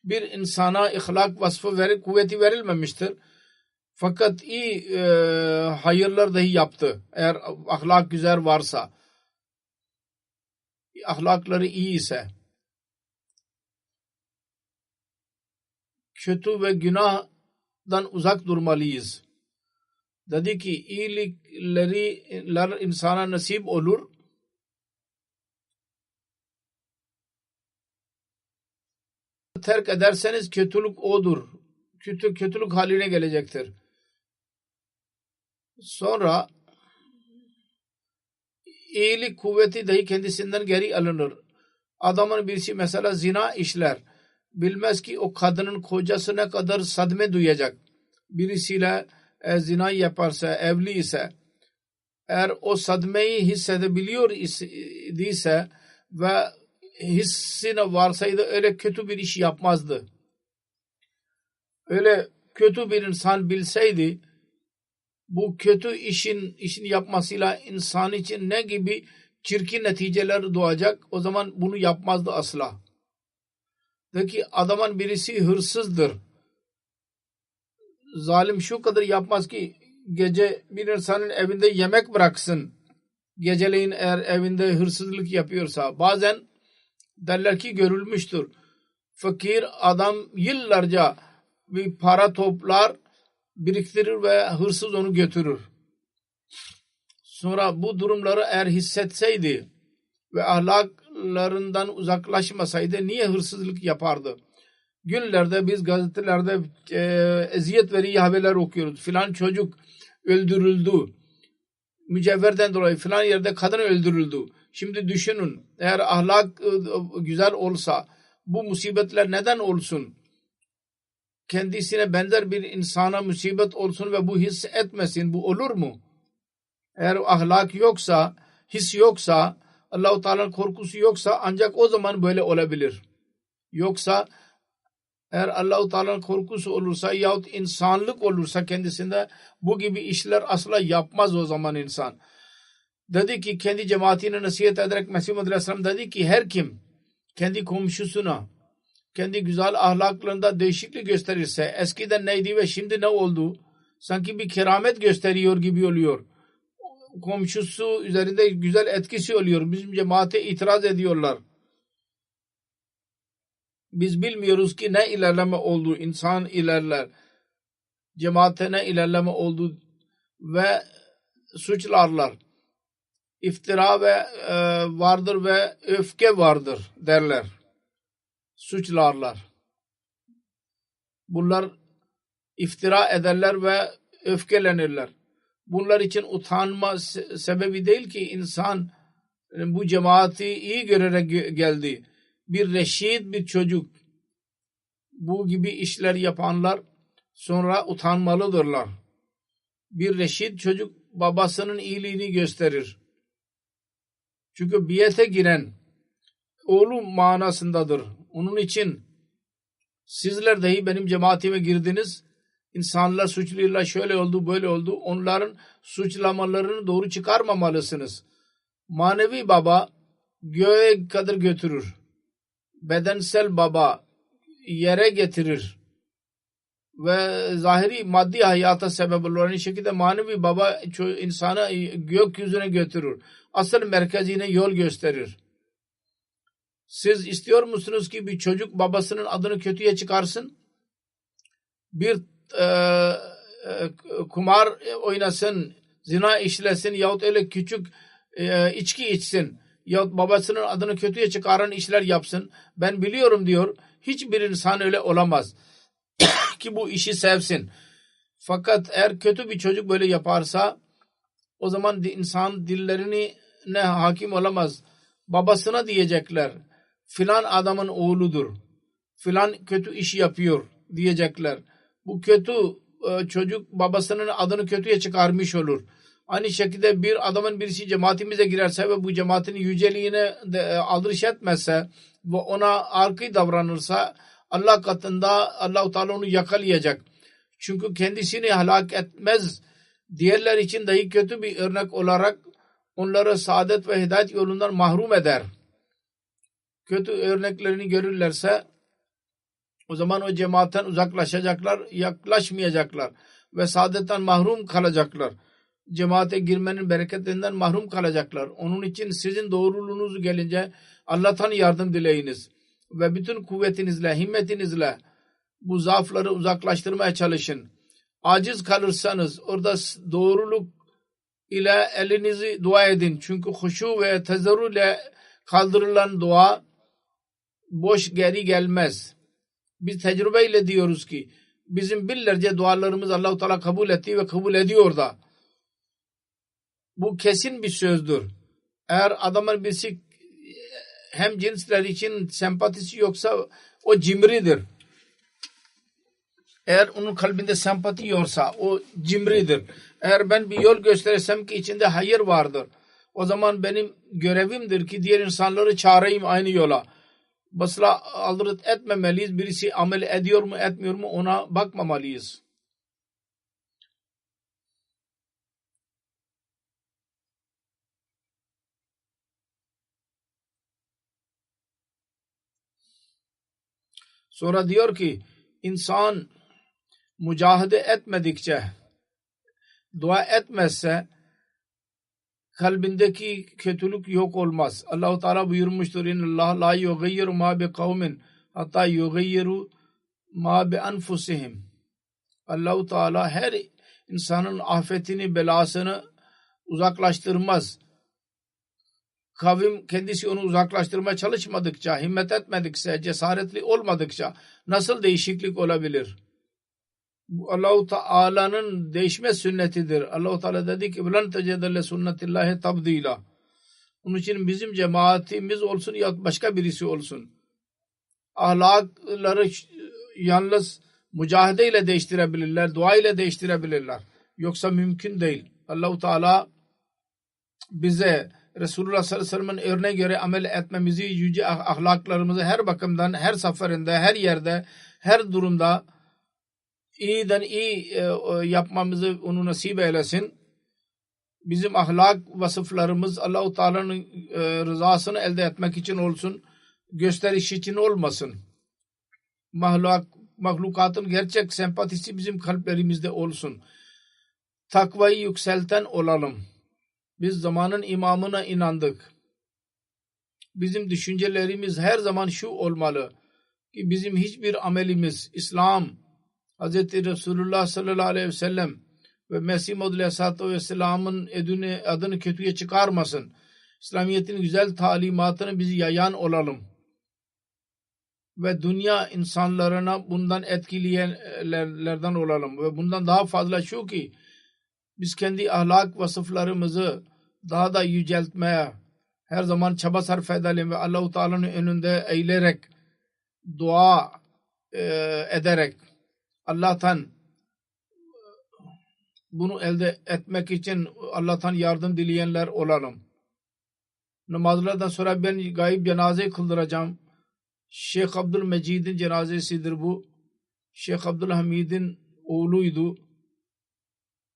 bir insana ihlak vasfı kuvveti verilmemiştir. Fakat iyi hayırlar dahi yaptı. Eğer ahlak güzel varsa, ahlakları iyi ise, kötü ve günahdan uzak durmalıyız. Dedi ki iyilikler insana nasip olur. Terk ederseniz kötülük odur. Kötülük haline gelecektir. Sonra iyilik kuvveti dahi kendisinden geri alınır. Adamın birisi mesela zina işler. Bilmez ki o kadının kocası ne kadar sadme duyacak. Birisiyle zina yaparsa, evli ise, eğer o sadmeyi hissedebiliyor idiyse ve hissine varsaydı öyle kötü bir iş yapmazdı. Öyle kötü bir insan bilseydi bu kötü işin yapmasıyla insan için ne gibi çirkin neticeler doğacak, o zaman bunu yapmazdı asla. De ki adamın birisi hırsızdır. Zalim şu kadar yapmaz ki gece bir insanın evinde yemek bıraksın. Geceleyin eğer evinde hırsızlık yapıyorsa, bazen derler ki görülmüştür. Fakir adam yıllarca bir para toplar, biriktirir ve hırsız onu götürür. Sonra bu durumları eğer hissetseydi ve ahlaklarından uzaklaşmasaydı niye hırsızlık yapardı? Günlerde biz gazetelerde eziyet verici haberler okuyoruz. Filan çocuk öldürüldü. Mücevherden dolayı filan yerde kadın öldürüldü. Şimdi düşünün, eğer ahlak güzel olsa bu musibetler neden olsun? Kendisine benzer bir insana musibet olsun ve bu his etmesin. Bu olur mu? Eğer ahlak yoksa, his yoksa, Allah-u Teala'nın korkusu yoksa ancak o zaman böyle olabilir. Yoksa eğer Allah-u Teala'nın korkusu olursa yahut insanlık olursa kendisinde bu gibi işler asla yapmaz o zaman insan. Dedi ki kendi cemaatine nasihat ederek Mesih Aleyhisselam dedi ki her kim kendi komşusuna kendi güzel ahlaklarında değişiklik gösterirse, eskiden neydi ve şimdi ne oldu, sanki bir keramet gösteriyor gibi oluyor. Komşusu üzerinde güzel etkisi oluyor. Bizim cemaate itiraz ediyorlar. Biz bilmiyoruz ki ne ilerleme oldu. İnsan ilerler. Cemaate ne ilerleme oldu ve suçlarlar. İftira ve vardır ve öfke vardır derler. suçlarlar. Bunlar iftira ederler ve öfkelenirler. Bunlar için utanma sebebi değil ki insan bu cemaati iyi görerek geldi. Bir reşit bir çocuk bu gibi işler yapanlar sonra utanmalıdırlar. Bir reşit çocuk babasının iyiliğini gösterir. Çünkü biyete giren oğlu manasındadır. Onun için sizler dahi benim cemaatime girdiniz. İnsanlar suçluyorlar, şöyle oldu, böyle oldu. Onların suçlamalarını doğru çıkarmamalısınız. Manevi baba göğe kadar götürür. Bedensel baba yere getirir. Ve zahiri maddi hayata sebep olur. Aynı şekilde manevi baba insana gökyüzüne götürür. Asıl merkezine yol gösterir. Siz istiyor musunuz ki bir çocuk babasının adını kötüye çıkarsın? Bir kumar oynasın, zina işlesin yahut öyle küçük içki içsin yahut babasının adını kötüye çıkaran işler yapsın. Ben biliyorum diyor. Hiçbir insan öyle olamaz ki bu işi sevsin. Fakat eğer kötü bir çocuk böyle yaparsa o zaman insan dillerine hakim olamaz. Babasına diyecekler filan adamın oğludur. Filan kötü iş yapıyor diyecekler. Bu kötü çocuk babasının adını kötüye çıkarmış olur. Aynı şekilde bir adamın birisi cemaatimize girerse ve bu cemaatin yüceliğine aldırış etmezse ve ona arkı davranırsa Allah katında Allah-u Teala onu yakalayacak. Çünkü kendisini helak etmez. Diğerler için dahi kötü bir örnek olarak onları saadet ve hidayet yolundan mahrum eder. Kötü örneklerini görürlerse o zaman o cemaatten uzaklaşacaklar, yaklaşmayacaklar ve saadetten mahrum kalacaklar. Cemaate girmenin bereketinden mahrum kalacaklar. Onun için sizin doğruluğunuz gelince Allah'tan yardım dileyiniz ve bütün kuvvetinizle, himmetinizle bu zaafları uzaklaştırmaya çalışın. Aciz kalırsanız orada doğruluk ile elinizi dua edin. Çünkü huşu ve tezarru ile kaldırılan dua boş geri gelmez. Biz tecrübeyle diyoruz ki bizim binlerce dualarımız Allah-u Teala kabul etti ve kabul ediyor da. Bu kesin bir sözdür. Eğer adamın birisi hem cinsler için sempatisi yoksa o cimridir. Eğer onun kalbinde sempati yoksa o cimridir. Eğer ben bir yol gösterirsem ki içinde hayır vardır. O zaman benim görevimdir ki diğer insanları çağırayım aynı yola. Basla aldırıt etmemeliyiz. Birisi amel ediyor mu etmiyor mu ona bakmamalıyız. Sonra diyor ki insan mücahede etmedikçe dua etmezse kalbindeki kötülük yok olmaz. Allah-u Teala buyurmuştur. İnnallâh lâ yugayyiru mâ bi kavmin hatta yugayyiru mâ bi anfusihim. Allah-u Teala her insanın afetini, belasını uzaklaştırmaz. Kavim kendisi onu uzaklaştırmaya çalışmadıkça, himmet etmedikçe, cesaretli olmadıkça nasıl değişiklik olabilir? Allah-u Teala'nın değişme sünnetidir. Allah-u Teala dedi ki وَلَنْ تَجَدَ لَسُنَّةِ اللّٰهِ تَبْدِيلًا. Onun için bizim cemaatimiz olsun ya başka birisi olsun. Ahlakları yalnız mücahedeyle değiştirebilirler, dua ile değiştirebilirler. Yoksa mümkün değil. Allah-u Teala bize Resulullah sallallahu aleyhi ve sellem'in örneğine göre amel etmemizi, yüce ahlaklarımızı her bakımdan, her seferinde, her yerde, her durumda iyiden iyi yapmamızı onu nasip eylesin. Bizim ahlak vasıflarımız Allah-u Teala'nın rızasını elde etmek için olsun, gösteriş için olmasın. Mahlukatın gerçek sempatisi bizim kalplerimizde olsun. Takvayı yükselten olalım. Biz zamanın imamına inandık. Bizim düşüncelerimiz her zaman şu olmalı ki bizim hiçbir amelimiz İslam, Hz. Resulullah sallallahu aleyhi ve sellem ve Mesih Maud aleyhissalatü vesselamın adını kötüye çıkarmasın. İslamiyet'in güzel talimatını biz yayan olalım. ve dünya insanlarına bundan etkileyenlerden olalım. Ve bundan daha fazla şu ki biz kendi ahlak vasıflarımızı daha da yüceltmeye her zaman çaba sarf edelim ve Allah-u Teala'nın önünde eğilerek dua ederek Allah'tan bunu elde etmek için Allah'tan yardım dileyenler olalım. Namazlardan sonra ben gayb cenaze kıldıracağım. Şeyh Abdülmecid'in cenazesidir bu. Şeyh Abdülhamid'in oğluydu.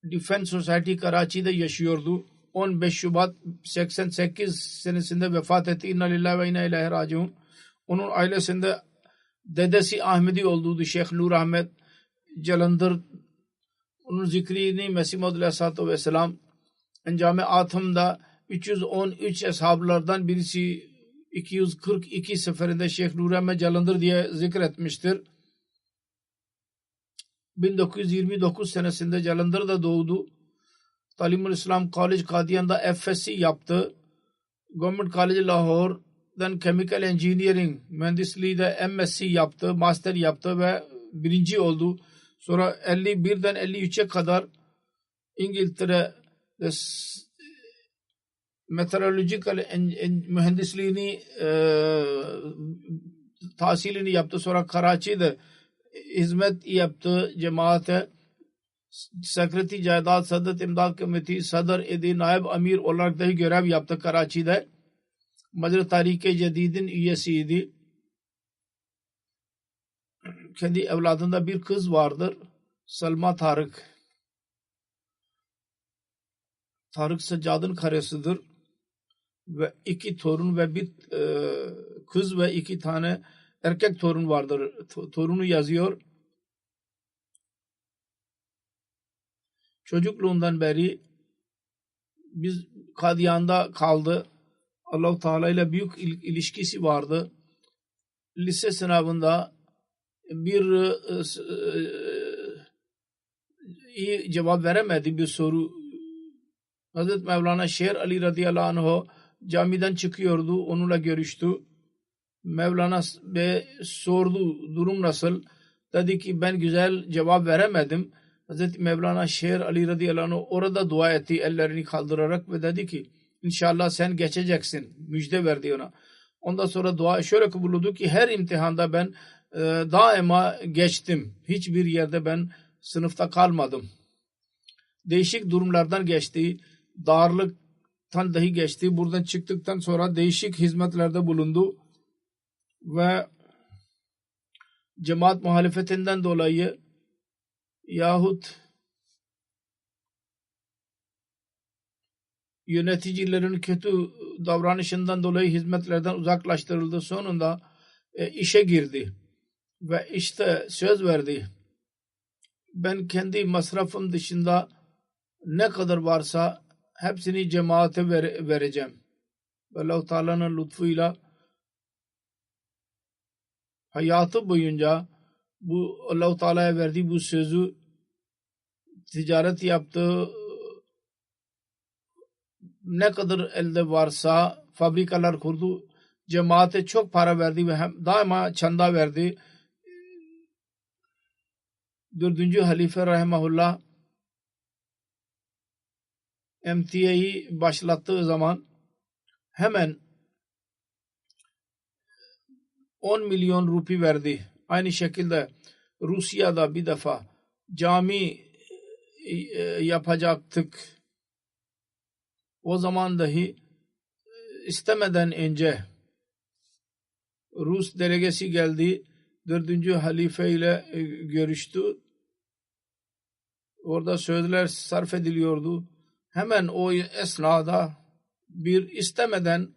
Defense Society Karachi'de yaşıyordu. 15 Şubat 88 senesinde vefat etti. İnna lillahi ve inna ileyhi raciun. Onun ailesinde dedesi Ahmedi olduğu Şeyh Nur Ahmet Jalandhar. Onun zikrini Mesih Maud Aleyhisselatü Vesselam Encam-ı Atım'da 313 eshablardan birisi 242 seferinde Şeyh Nur Ahmet Jalandhar diye zikretmiştir. 1929 senesinde Jalandhar'da doğdu. Talimul İslam College Kadiyan'da FSC yaptı. Government College Lahore'dan Chemical Engineering mühendisliğinde MSc yaptı, master yaptı ve birinci oldu. Sonra 51'den 53'e kadar İngiltere'de meteorological mühendisliğini tahsilini yaptı. Sonra Karachi'de hizmet yaptı cemaate. Sekreteri Caidat Sadat İmdad Komiti Sadr idi, Naib Amir olarak dahi görev yaptı Karachi'de. Meclis Tahrik-i Cedid'in üyesiydi. Kendi evladında bir kız vardır. Salma Tarık. Tarık Seccad'ın karısıdır. Ve 2 torun ve bir kız ve 2 tane erkek torun vardır. Torunu yazıyor. Çocukluğundan beri biz Kadiyan'da kaldı. Allah-u Teala ile büyük ilişkisi vardı. Lise sınavında bir iyi cevap veremedi bir soru. Hazreti Mevlana Şer Ali radıyallahu anh camiden çıkıyordu. Onunla görüştü. Mevlana sordu durum nasıl? Dedi ki ben güzel cevap veremedim. Hazreti Mevlana Şer Ali radıyallahu anh orada dua etti ellerini kaldırarak ve dedi ki İnşallah sen geçeceksin. Müjde verdi ona. Ondan sonra dua şöyle kabul oldu ki her imtihanda ben daima geçtim. Hiçbir yerde ben sınıfta kalmadım. Değişik durumlardan geçti. Darlıktan dahi geçti. Buradan çıktıktan sonra değişik hizmetlerde bulundu. Ve cemaat muhalefetinden dolayı yahut yöneticilerin kötü davranışından dolayı hizmetlerden uzaklaştırıldı. Sonunda işe girdi ve işte söz verdi. Ben kendi masrafım dışında ne kadar varsa hepsini cemaate vereceğim. Allah-u Teala'nın lütfuyla hayatı boyunca bu Allah-u Teala'ya verdiği bu sözü ticaret yaptı. Ne kadar elde varsa fabrikalar kurdu. Cemaate çok para verdi ve hem daima çanda verdi. 4. Halife rahimahullah MTA'yı başlattığı zaman hemen 10 milyon rupi verdi. Aynı şekilde Rusya'da bir defa cami yapacaktık. O zaman dahi istemeden önce Rus delegesi geldi. 4. halife ile görüştü. Orada sözler sarf ediliyordu. Hemen o esnada bir istemeden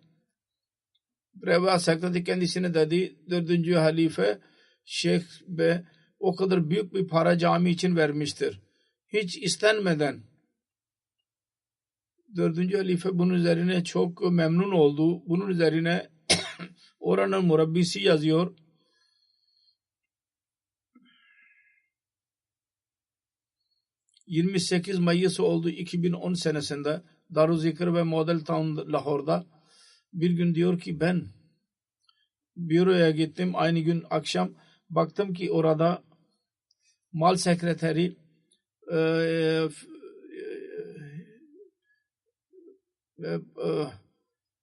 Reva Sekreteri kendisine dedi 4. halife Şeyh Bey o kadar büyük bir para cami için vermiştir. Hiç istenmeden 4. halife bunun üzerine çok memnun oldu. Bunun üzerine oranın murabbisi yazıyor. ...28 Mayıs oldu 2010 senesinde... Daruzikr ve Model Town Lahore'da... ...bir gün diyor ki ben... büroya gittim. Aynı gün akşam baktım ki orada mal sekreteri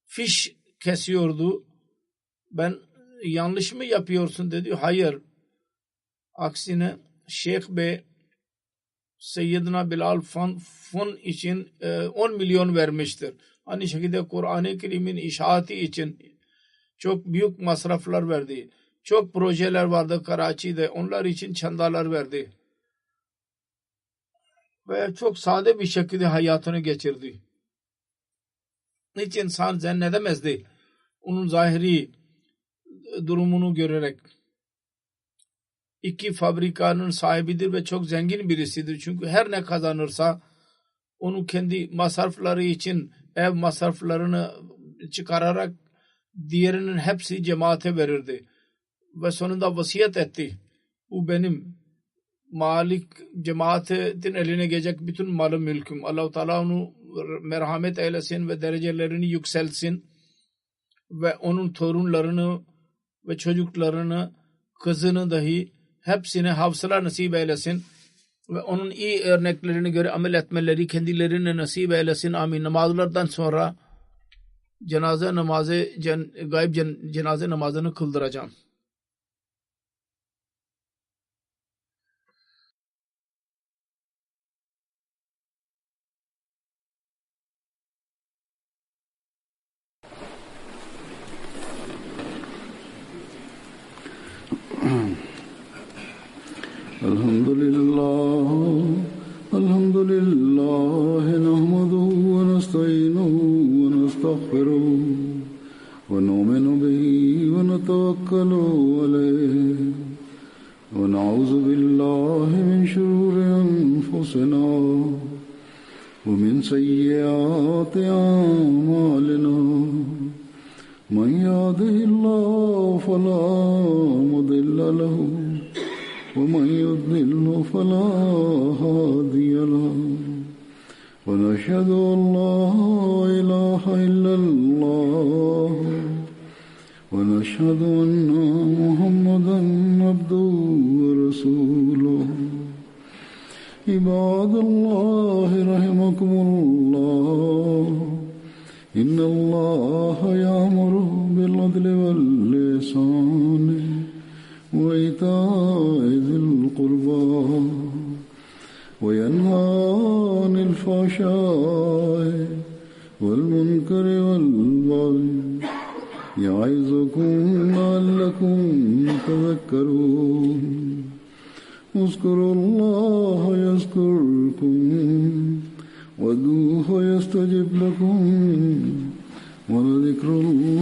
fiş kesiyordu. Ben yanlış mı yapıyorsun dedi. Hayır. Aksine Şeyh Bey Seyyidina Bilal fon için 10 milyon vermiştir. Aynı şekilde Kur'an-ı Kerim'in inşaatı için çok büyük masraflar verdi. Çok projeler vardı Karachi'de. Onlar için çandalar verdi. Ve çok sade bir şekilde hayatını geçirdi. Hiç insan zannedemezdi. Onun zahiri durumunu görerek. 2 fabrikanın sahibidir ve çok zengin birisidir. Çünkü her ne kazanırsa onun kendi masrafları için ev masraflarını çıkararak diğerinin hepsi cemaate verirdi. Ve sonunda vasiyet etti. Bu benim malik cemaatin eline gelecek bütün malı mülküm. Allah-u Teala onu merhamet eylesin ve derecelerini yükselsin. Ve onun torunlarını ve çocuklarını, kızını dahi hepsine hafıza nasip eylesin. Ve onun iyi örneklerini göre amel etmeleri kendilerine nasip eylesin. Amin. Namazlardan sonra cenaze namazı, gayb cenaze namazını kıldıracağım. Elhamdülillah nahmaduhu ve nestainuhu ve nestağfiruhu ve nu'minu bihi ve netevekkalu aleyhi ve na'udzu billahi min şururi enfusina ve min seyyiati a'malina men yahdihillahu felâ mudille lehu ومن يضلل فلا هادي له ونشهد أن لا إله إلا الله ونشهد أن محمدا عبده ورسوله عباد الله رحمكم الله إن الله يأمر بالعدل والإحسان وإيتاء ذي القربى وينهى عن الفحشاء والمنكر والبغي يعظكم لعلكم تذكرون اذكروا الله يذكركم وادعوه يستجب لكم ولذكر الله